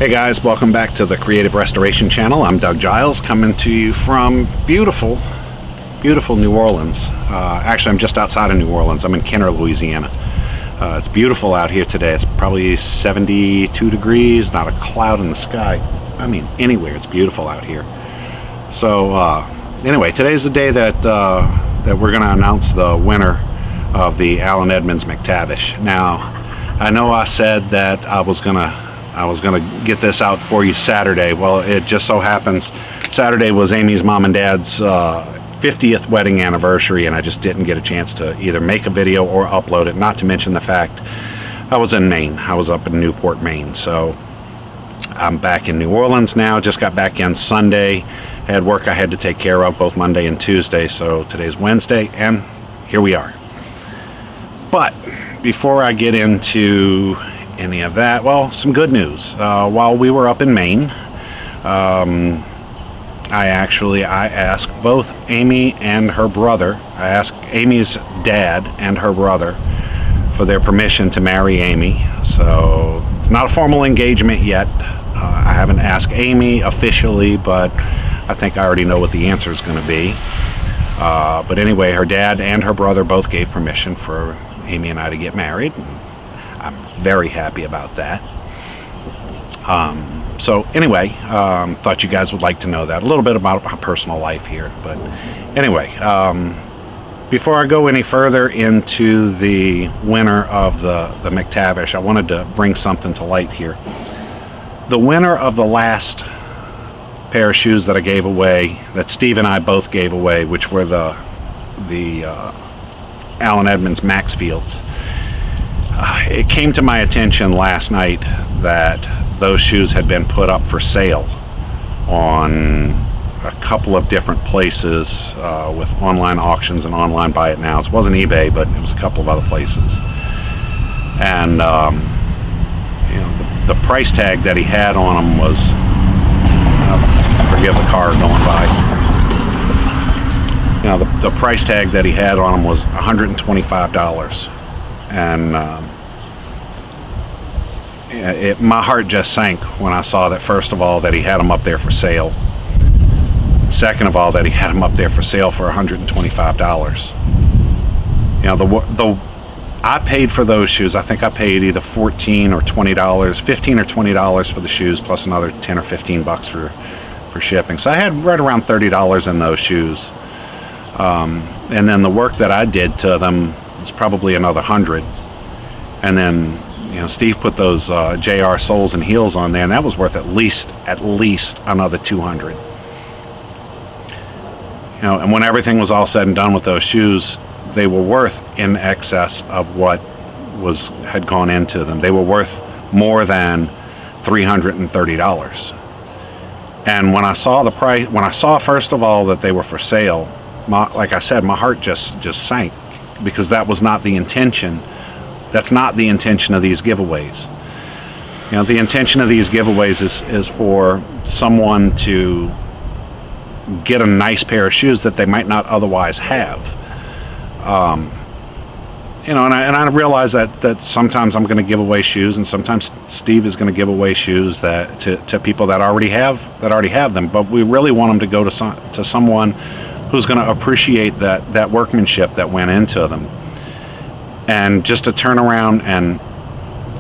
Hey guys, welcome back to the Creative Restoration Channel. I'm Doug Giles, coming to you from beautiful New Orleans. Actually, I'm just outside of New Orleans. I'm in Kenner, Louisiana. It's beautiful out here today. It's probably 72 degrees, not a cloud in the sky. I mean, anywhere, it's beautiful out here. So anyway, today's the day that we're going to announce the winner of the Allen Edmonds McTavish. Now, I know I said that I was gonna get this out for you Saturday. Well, it just so happens Saturday was Amy's mom and dad's 50th wedding anniversary, and I just didn't get a chance to either make a video or upload it, not to mention the fact I was in Maine. I was up in Newport, Maine. So I'm back in New Orleans now. Just got back in Sunday. Had work I had to take care of both Monday and Tuesday, so today's Wednesday, and here we are. But before I get into any of that, well, some good news. While we were up in Maine, I asked both Amy and her brother, I asked Amy's dad and her brother for their permission to marry Amy. So it's not a formal engagement yet. I haven't asked Amy officially, but I think I already know what the answer is going to be. But anyway, her dad and her brother both gave permission for Amy and I to get married. I'm very happy about that. So anyway, thought you guys would like to know that. A little bit about my personal life here. But anyway, before I go any further into the winner of the McTavish, I wanted to bring something to light here. The winner of the last pair of shoes that I gave away, that Steve and I both gave away, which were the Allen Edmonds Maxfields. It came to my attention last night that those shoes had been put up for sale on a couple of different places with online auctions and online buy it nows. It wasn't eBay, but it was a couple of other places. And the price tag that he had on them was, forgive the car going by. The price tag that he had on them was $125. And my heart just sank when I saw that, first of all, that he had them up there for sale. Second of all, that he had them up there for sale for $125. I paid for those shoes. I think I paid either $14 or $20, $15 or $20 for the shoes, plus another $10 or $15 for shipping. So I had right around $30 in those shoes. And then the work that I did to them was probably another $100. And then Steve put those JR soles and heels on there, and that was worth at least another $200. And when everything was all said and done with those shoes, they were worth in excess of what had gone into them. They were worth more than $330. And when I saw the price, first of all that they were for sale, like I said, my heart just sank, because that was not the intention. That's not the intention of these giveaways. The intention of these giveaways is for someone to get a nice pair of shoes that they might not otherwise have. And I realize that sometimes I'm going to give away shoes, and sometimes Steve is going to give away shoes to people that already have them. But we really want them to go to someone who's going to appreciate that workmanship that went into them. And just to turn around and,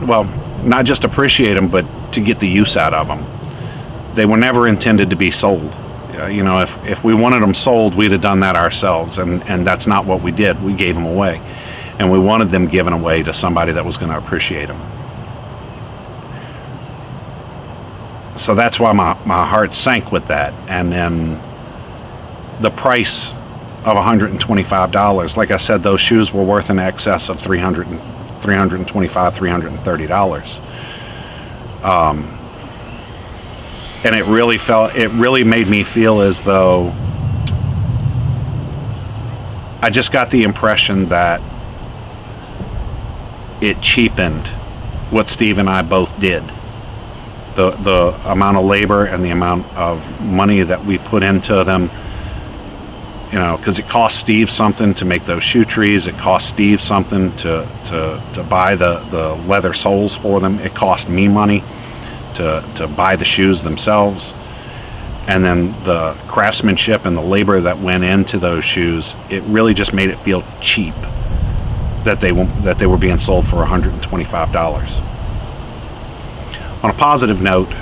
well, not just appreciate them, but to get the use out of them. They were never intended to be sold. If we wanted them sold, we'd have done that ourselves, and that's not what we did. We gave them away, and we wanted them given away to somebody that was going to appreciate them. So that's why my heart sank with that. And then the price of $125. Like I said, those shoes were worth in excess of $325, $330. And it really made me feel as though I just got the impression that it cheapened what Steve and I both did. The amount of labor and the amount of money that we put into them. Because it cost Steve something to make those shoe trees. It cost Steve something to buy the leather soles for them. It cost me money to buy the shoes themselves, and then the craftsmanship and the labor that went into those shoes, it really just made it feel cheap that they were being sold for $125. On a positive note,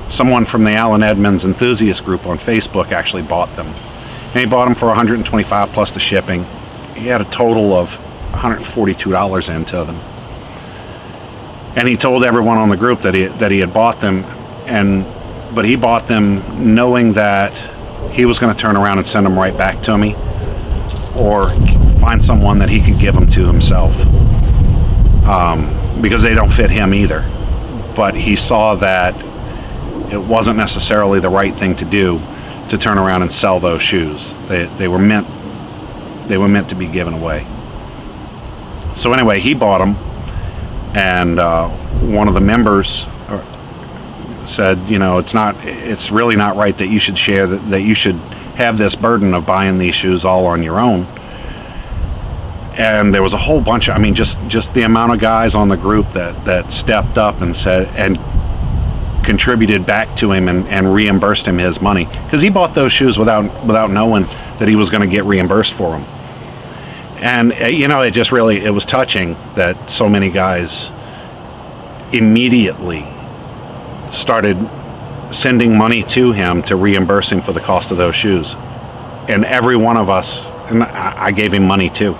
someone from the Allen Edmonds enthusiast group on Facebook actually bought them, and he bought them for $125 plus the shipping. He had a total of $142 into them, and he told everyone on the group that he had bought them, but he bought them knowing that he was going to turn around and send them right back to me, or find someone that he could give them to himself, because they don't fit him either. But he saw that it wasn't necessarily the right thing to do to turn around and sell those shoes. They were meant to be given away. So anyway, he bought them, and one of the members said, it's really not right that you should share that you should have this burden of buying these shoes all on your own. And there was a whole bunch of, just the amount of guys on the group that stepped up and said and contributed back to him and reimbursed him his money, because he bought those shoes without knowing that he was going to get reimbursed for them. And it was touching that so many guys immediately started sending money to him to reimburse him for the cost of those shoes. And every one of us, and I gave him money too,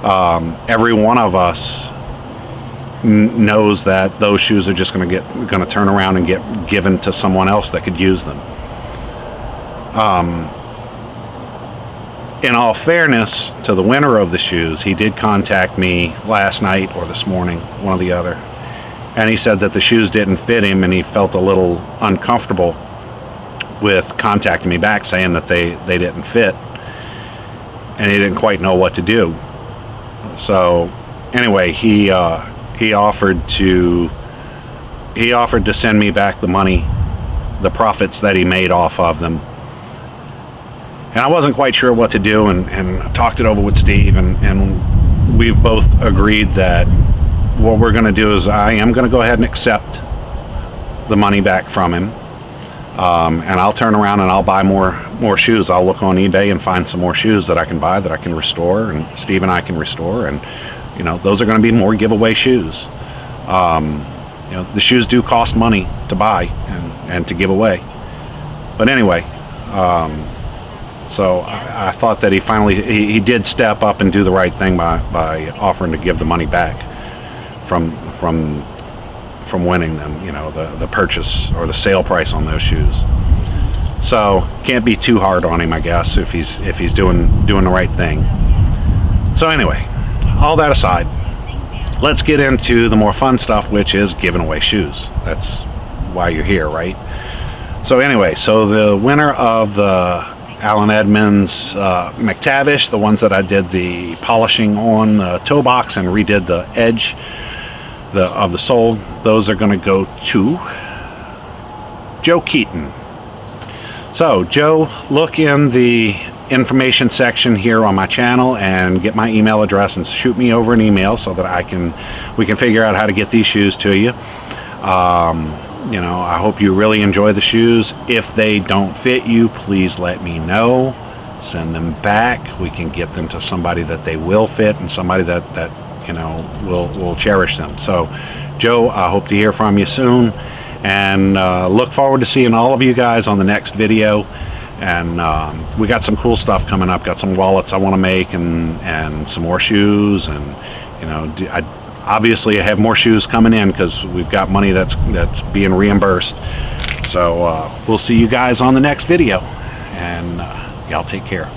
every one of us knows that those shoes are just going to turn around and get given to someone else that could use them. In all fairness to the winner of the shoes, he did contact me last night or this morning, one or the other, and he said that the shoes didn't fit him, and he felt a little uncomfortable with contacting me back saying that they didn't fit, and he didn't quite know what to do. So anyway, he offered to send me back the money, the profits that he made off of them. And I wasn't quite sure what to do, and I talked it over with Steve, and we've both agreed that what we're going to do is I am going to go ahead and accept the money back from him, and I'll turn around and I'll buy more shoes. I'll look on eBay and find some more shoes that I can buy, that I can restore, and Steve and I can restore, and those are going to be more giveaway shoes. The shoes do cost money to buy and to give away, but anyway, so I thought that he did step up and do the right thing by offering to give the money back from winning them, the purchase or the sale price on those shoes. So can't be too hard on him, I guess, if he's doing the right thing. So anyway, all that aside, let's get into the more fun stuff, which is giving away shoes. That's why you're here, right? So anyway, the winner of the Allen Edmonds McTavish, the ones that I did the polishing on the toe box and redid the edge of the sole, those are going to go to Joe Keaton. So Joe, look in the information section here on my channel and get my email address and shoot me over an email so that we can figure out how to get these shoes to you. I hope you really enjoy the shoes. If they don't fit you, please let me know. Send them back. We can get them to somebody that they will fit, and somebody that will cherish them. So Joe, I hope to hear from you soon, and look forward to seeing all of you guys on the next video. And we got some cool stuff coming up. Got some wallets I want to make, and some more shoes, and obviously I have more shoes coming in because we've got money that's being reimbursed. So we'll see you guys on the next video, and y'all take care.